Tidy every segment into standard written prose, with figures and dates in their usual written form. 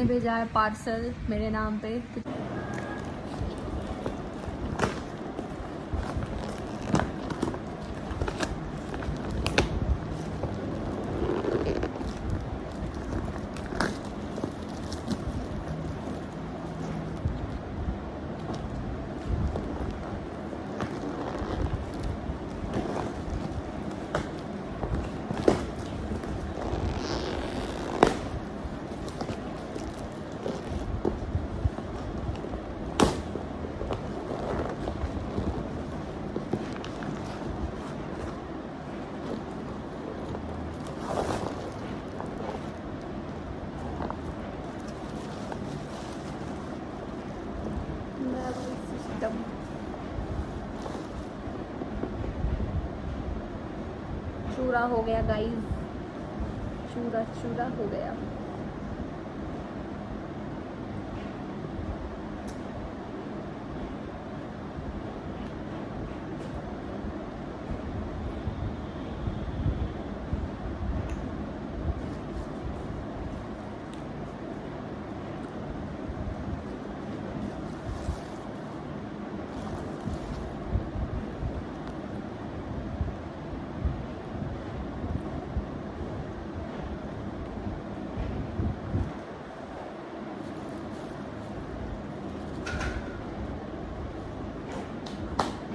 ने भेजा है पार्सल मेरे नाम पे। चूरा हो गया गाइस, चूरा चूरा हो गया।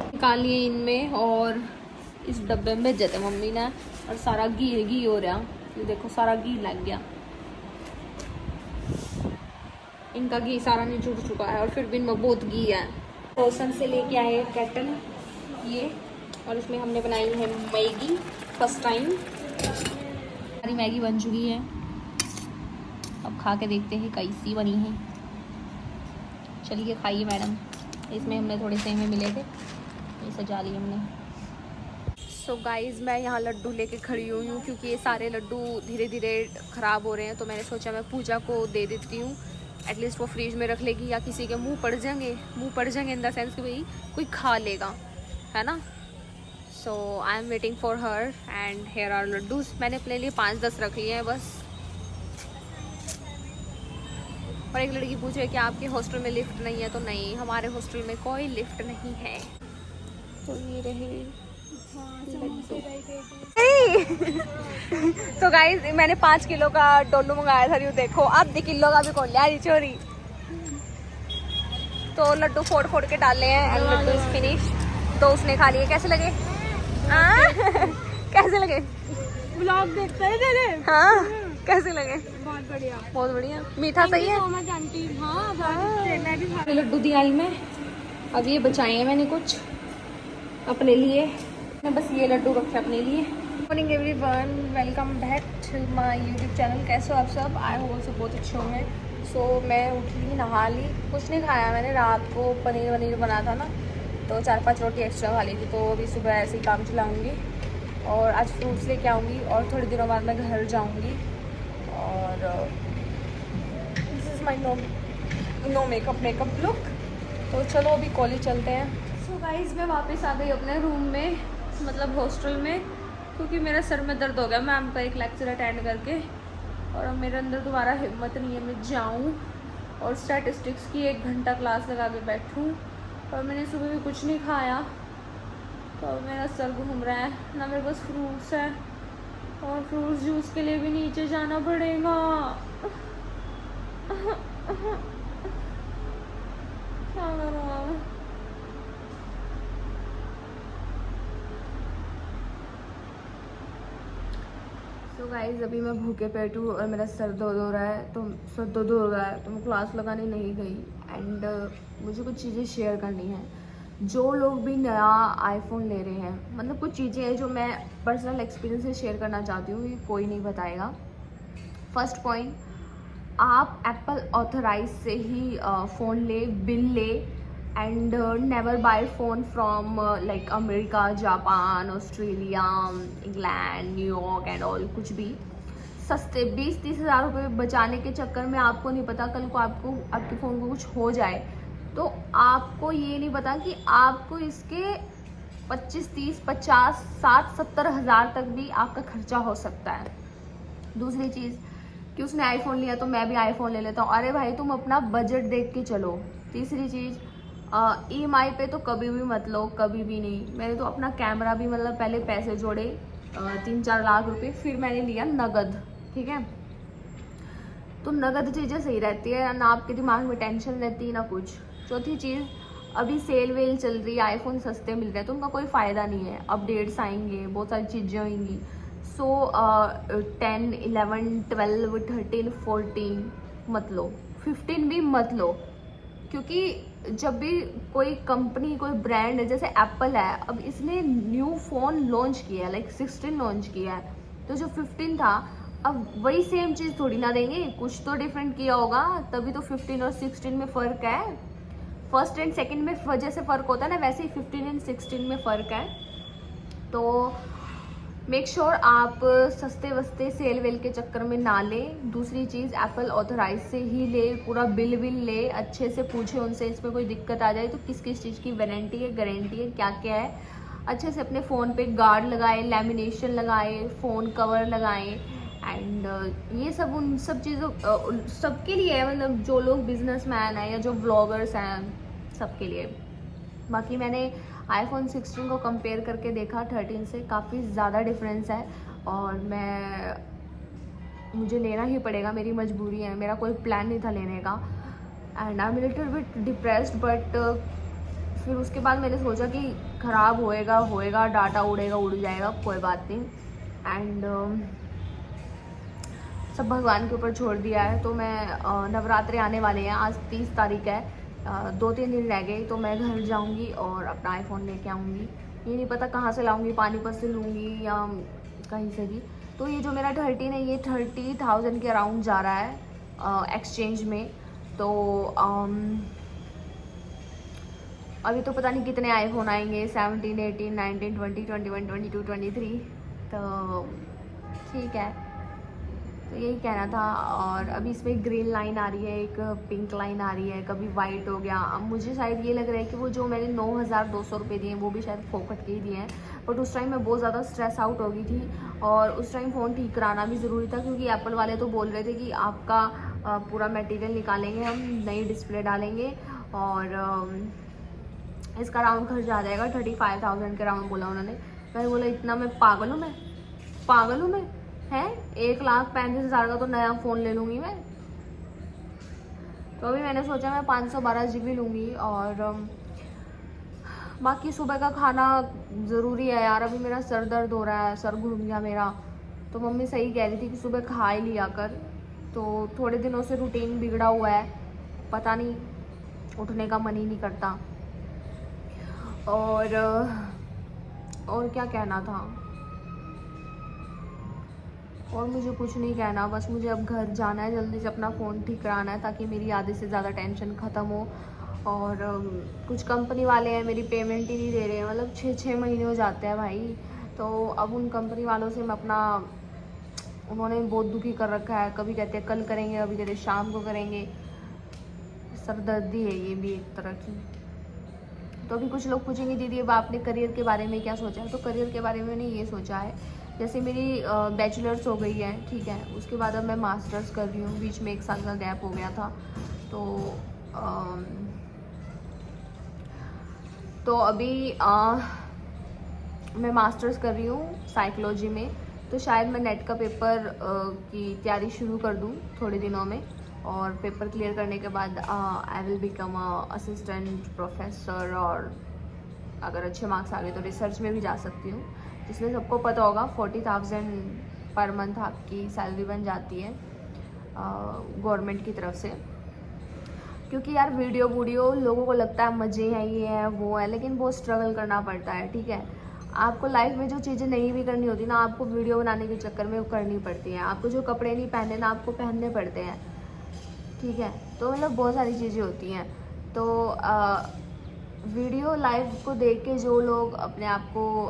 निकालिए इनमें और इस डब्बे में भेजे थे मम्मी ने, और सारा घी घी हो रहा, ये देखो सारा घी लग गया। इनका घी सारा नहीं छूट चुका है और फिर भी इनमें बहुत घी है। रोशन से लेके आए केटल ये, और इसमें हमने बनाई है मैगी फर्स्ट टाइम। हमारी मैगी बन चुकी है, अब खा के देखते हैं कैसी बनी है। चलिए खाइए मैडम। इसमें हमने थोड़े से में मिले थे, ये सजा लिए हमने। सो गाइज़ मैं यहाँ लड्डू लेके खड़ी हुई हूँ क्योंकि ये सारे लड्डू धीरे धीरे ख़राब हो रहे हैं, तो मैंने सोचा मैं पूजा को दे देती हूँ, एटलीस्ट वो फ्रिज में रख लेगी या किसी के मुंह पड़ जाएंगे इन द सेंस कि भाई कोई खा लेगा, है ना। So I am waiting for her and here are laddoos. मैंने अपने लिए 5-10 रख लिए हैं बस। और एक लड़की पूछ रही है कि आपके हॉस्टल में लिफ्ट नहीं है, तो नहीं, हमारे हॉस्टल में कोई लिफ्ट नहीं है। तो ये रहे तो गाइज मैंने 5 किलो का डोलू मंगाया था, देखो अब 2 किलो का भी कौन लिया रही चोरी। तो लड्डू फोड़ फोड़ के डाले हैं एंड लड्डू इज फिनिश। तो उसने खा लिए। कैसे लगे? कैसे लगे? ब्लॉग देखते हैं तेरे? हाँ कैसे लगे? बहुत बढ़िया, बहुत बढ़िया। मीठा सही है? हाँ, लड्डू दिया मैं, अब ये बचाए हैं मैंने कुछ अपने लिए, मैं बस ये लड्डू रखे अपने लिए। Morning everyone, welcome back to my YouTube channel. कैसे हो आप सब? आई होप सब बहुत अच्छे होंगे। सो मैं उठी, नहा ली, कुछ नहीं खाया मैंने। रात को पनीर वनीर बना था ना, तो 4-5 रोटी एक्स्ट्रा खा ली थी। तो अभी सुबह ऐसे ही काम चलाऊँगी और आज फ्रूट्स लेके आऊँगी और थोड़ी दिनों बाद मैं घर जाऊँगी। और this is my no makeup look. तो चलो अभी कॉलेज चलते हैं। सो गाइज़ मैं वापस आ गई अपने रूम में, मतलब हॉस्टल में, क्योंकि मेरा सर में दर्द हो गया मैम का एक लेक्चर अटेंड करके, और अब मेरे अंदर दोबारा हिम्मत नहीं है मैं जाऊँ और स्टैटिस्टिक्स की 1 घंटा क्लास लगा के बैठूँ। और मैंने सुबह भी कुछ नहीं खाया, तो अब मेरा सर घूम रहा है ना। मेरे पास फ्रूट्स है और फ्रूट्स जूस के लिए भी नीचे जाना पड़ेगा। क्या करूँ अब? तो गाइज़ अभी मैं भूखे पेट हूँ और मेरा सर दर्द हो रहा है, तो सर दर्द हो रहा है तो मैं क्लास लगाने नहीं गई। एंड मुझे कुछ चीज़ें शेयर करनी है। जो लोग भी नया आईफोन ले रहे हैं, मतलब कुछ चीज़ें हैं जो मैं पर्सनल एक्सपीरियंस से शेयर करना चाहती हूँ, ये कोई नहीं बताएगा। फर्स्ट पॉइंट, आप एप्पल ऑथराइज से ही फ़ोन ले, बिल ले, and never buy phone from like America, Japan, Australia, England, New York and all. कुछ भी सस्ते 20-30 हज़ार रुपये बचाने के चक्कर में आपको नहीं पता कल को आपको आपके फ़ोन को कुछ हो जाए, तो आपको ये नहीं पता कि आपको इसके 25, 30, 50, 60, 70 हज़ार तक भी आपका खर्चा हो सकता है। दूसरी चीज़, कि उसने आईफोन लिया तो मैं भी आईफोन ले लेता हूँ। अरे भाई तुम अपना बजट देख के चलो। तीसरी चीज़, EMI पे तो कभी भी मत लो, कभी भी नहीं। मैंने तो अपना कैमरा भी मतलब पहले पैसे जोड़े 3-4 लाख रुपए, फिर मैंने लिया नगद, ठीक है। तो नगद चीज़ें सही रहती है ना, आपके दिमाग में टेंशन रहती है ना कुछ। चौथी चीज़, अभी सेल वेल चल रही है, आईफोन सस्ते मिल रहे हैं तो उनका कोई फ़ायदा नहीं है। अपडेट्स आएंगे, बहुत सारी चीज़ें होंगी। सो 10, 11, 12, 13, 14 मत लो, 15 भी मत लो। क्योंकि जब भी कोई कंपनी, कोई ब्रांड है, जैसे एप्पल है, अब इसने न्यू फ़ोन लॉन्च किया है, लाइक 16 लॉन्च किया है, तो जो 15 था अब वही सेम चीज़ थोड़ी ना देंगे, कुछ तो डिफरेंट किया होगा, तभी तो 15 और 16 में फ़र्क है। फर्स्ट एंड सेकंड में जैसे फ़र्क होता है ना, वैसे ही 15 एंड 16 में फ़र्क है। तो मेक श्योर आप सस्ते वस्ते सेल वेल के चक्कर में ना ले। दूसरी चीज़, एप्पल ऑथराइज से ही ले, पूरा बिल विल ले, अच्छे से पूछे उनसे, इसमें कोई दिक्कत आ जाए तो किस किस चीज़ की वारंटी है, गारंटी है, क्या क्या है। अच्छे से अपने फ़ोन पे गार्ड लगाए, लैमिनेशन लगाए, फ़ोन कवर लगाएं, एंड ये सब उन सब चीज़ों सबके लिए है, मतलब जो लोग बिजनेसमैन हैं या जो व्लॉगर्स हैं, सबके लिए। बाकी मैंने आईफोन 16 को कंपेयर करके देखा 13 से, काफ़ी ज़्यादा डिफरेंस है, और मुझे लेना ही पड़ेगा, मेरी मजबूरी है, मेरा कोई प्लान नहीं था लेने का। And I am little bit depressed, but फिर उसके बाद मैंने सोचा कि ख़राब होएगा, डाटा उड़ जाएगा, कोई बात नहीं। एंड सब भगवान के ऊपर छोड़ दिया है। तो मैं नवरात्रे आने वाले हैं, आज 30 तारीख है, 2-3 दिन रह गए, तो मैं घर जाऊंगी और अपना आईफोन लेके आऊँगी। ये नहीं पता कहाँ से लाऊंगी, पानीपत से लूँगी या कहीं से भी। तो ये जो मेरा 13 है, ये 30,000 के अराउंड जा रहा है एक्सचेंज में। तो अभी तो पता नहीं कितने आईफोन आएंगे, 17, 18, 19, 20, 21, 22, 23। तो ठीक है, तो यही कहना था। और अभी इसमें ग्रीन लाइन आ रही है, एक पिंक लाइन आ रही है, कभी वाइट हो गया। अब मुझे शायद ये लग रहा है कि वो जो मैंने 9,200 रुपये दिए हैं वो भी शायद फोकट के ही दिए हैं, बट उस टाइम मैं बहुत ज़्यादा स्ट्रेस आउट हो गई थी, और उस टाइम फ़ोन ठीक कराना भी ज़रूरी था, क्योंकि एप्पल वाले तो बोल रहे थे कि आपका पूरा मटेरियल निकालेंगे, हम नई डिस्प्ले डालेंगे, और इसका राउंड खर्च आ जाएगा 35,000 के राउंड बोला उन्होंने। मैंने बोला इतना मैं पागल हूँ मैं है, 1,35,000 का तो नया फ़ोन ले लूँगी मैं। तो अभी मैंने सोचा मैं 512 GB लूँगी। और बाकी सुबह का खाना ज़रूरी है यार, अभी मेरा सर दर्द हो रहा है, सर घूम गया मेरा। तो मम्मी सही कह रही थी कि सुबह खा ही लिया कर। तो थोड़े दिनों से रूटीन बिगड़ा हुआ है, पता नहीं, उठने का मन ही नहीं करता। और क्या कहना था, और मुझे कुछ नहीं कहना, बस मुझे अब घर जाना है, जल्दी से अपना फ़ोन ठीक कराना है, ताकि मेरी आधे से ज़्यादा टेंशन ख़त्म हो। और कुछ कंपनी वाले हैं मेरी पेमेंट ही नहीं दे रहे हैं, मतलब 6-6 महीने हो जाते हैं भाई। तो अब उन कंपनी वालों से मैं अपना, उन्होंने बहुत दुखी कर रखा है, कभी कहते हैं कल करेंगे, कभी कहते हैं शाम को करेंगे। सरदर्दी है ये भी एक तरह की। तो अभी कुछ लोग पूछेंगे दीदी अब आपने करियर के बारे में क्या सोचा है। तो करियर के बारे में मैंने ये सोचा है, जैसे मेरी बैचलर्स हो गई है, ठीक है, उसके बाद अब मैं मास्टर्स कर रही हूँ, बीच में 1 साल का गैप हो गया था। तो अभी मैं मास्टर्स कर रही हूँ साइकोलॉजी में। तो शायद मैं नेट का पेपर की तैयारी शुरू कर दूँ थोड़े दिनों में, और पेपर क्लियर करने के बाद I will become assistant professor, और अगर अच्छे मार्क्स आ गए तो रिसर्च में भी जा सकती हूँ, जिसमें सबको पता होगा 40,000 पर मंथ आपकी सैलरी बन जाती है गवर्नमेंट की तरफ से। क्योंकि यार वीडियो लोगों को लगता है मज़े हैं, ये है वो है, लेकिन बहुत स्ट्रगल करना पड़ता है, ठीक है। आपको लाइफ में जो चीज़ें नहीं भी करनी होती ना, आपको वीडियो बनाने के चक्कर में वो करनी पड़ती हैं। आपको जो कपड़े नहीं पहनने ना, आपको पहनने पड़ते हैं, ठीक है। तो मतलब बहुत सारी चीज़ें होती हैं। तो वीडियो लाइफ को देख के जो लोग अपने आप को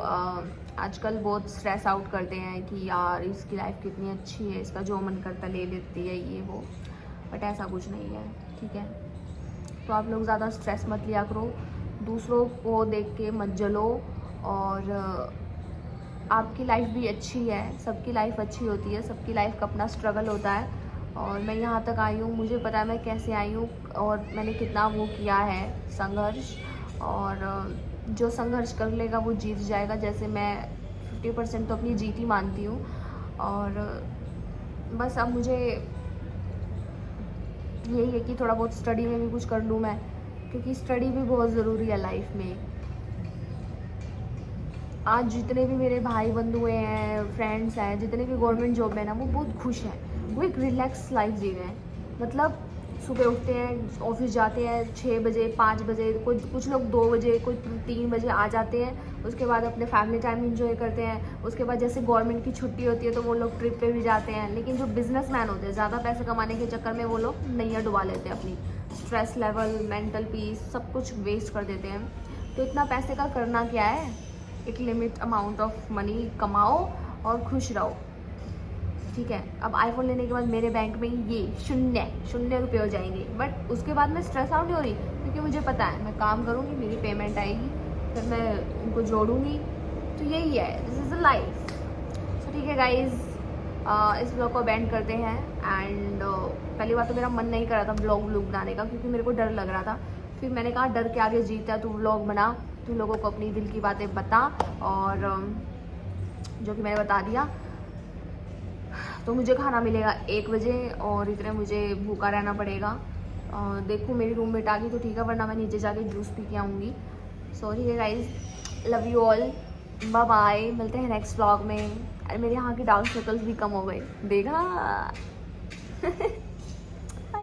आजकल बहुत स्ट्रेस आउट करते हैं कि यार इसकी लाइफ कितनी अच्छी है, इसका जो मन करता ले लेती है, ये वो, बट ऐसा कुछ नहीं है, ठीक है। तो आप लोग ज़्यादा स्ट्रेस मत लिया करो, दूसरों को देख के मत जलो, और आपकी लाइफ भी अच्छी है, सबकी लाइफ अच्छी होती है, सबकी लाइफ का अपना स्ट्रगल होता है। और मैं यहाँ तक आई हूँ, मुझे पता है मैं कैसे आई हूँ और मैंने कितना वो किया है संघर्ष। और जो संघर्ष कर लेगा वो जीत जाएगा, जैसे मैं 50% तो अपनी जीत ही मानती हूँ। और बस अब मुझे यही है कि थोड़ा बहुत स्टडी में भी कुछ कर लूँ मैं, क्योंकि स्टडी भी बहुत ज़रूरी है लाइफ में। आज जितने भी मेरे भाई बंधु हैं, फ्रेंड्स हैं, जितने भी गवर्नमेंट जॉब में ना, वो बहुत खुश हैं, वो एक रिलैक्स लाइफ जी रहे हैं। मतलब सुबह उठते हैं, ऑफिस जाते हैं 6 बजे 5 बजे, कुछ लोग 2 बजे, कोई 3 बजे आ जाते हैं। उसके बाद अपने फैमिली टाइम एंजॉय करते हैं। उसके बाद जैसे गवर्नमेंट की छुट्टी होती है तो वो लोग ट्रिप पे भी जाते हैं। लेकिन जो बिजनेसमैन होते हैं, ज़्यादा पैसे कमाने के चक्कर में वो लोग नैया डुबा लेते हैं अपनी। स्ट्रेस लेवल, मेंटल पीस, सब कुछ वेस्ट कर देते हैं। तो इतना पैसे का करना क्या है, एक लिमिट अमाउंट ऑफ मनी कमाओ और खुश रहो, ठीक है। अब आईफोन लेने के बाद मेरे बैंक में ये शून्य रुपये हो जाएंगे, बट उसके बाद मैं स्ट्रेस आउट नहीं हो रही, क्योंकि मुझे पता है मैं काम करूँगी, मेरी पेमेंट आएगी, फिर मैं उनको जोड़ूंगी। तो यही है, दिस इज़ अ लाइफ। तो ठीक है गाइज, इस ब्लॉग को बैंड करते हैं। एंड पहली बात तो मेरा मन नहीं कर रहा था ब्लॉग बनाने का, क्योंकि मेरे को डर लग रहा था। फिर मैंने कहा डर के आगे जीता है, तू ब्लॉग बना, तू लोगों को अपनी दिल की बातें बता। और जो कि मैंने बता दिया। तो मुझे खाना मिलेगा 1 बजे और इतने मुझे भूखा रहना पड़ेगा। देखूँ मेरी रूममेट आ गई तो ठीक है, वरना मैं नीचे जाके जूस पी के आऊँगी। सॉरी है guys, love you all, bye bye, मिलते हैं नेक्स्ट व्लॉग में। अरे मेरे यहाँ के डार्क सर्कल्स भी कम हो गए, देखा।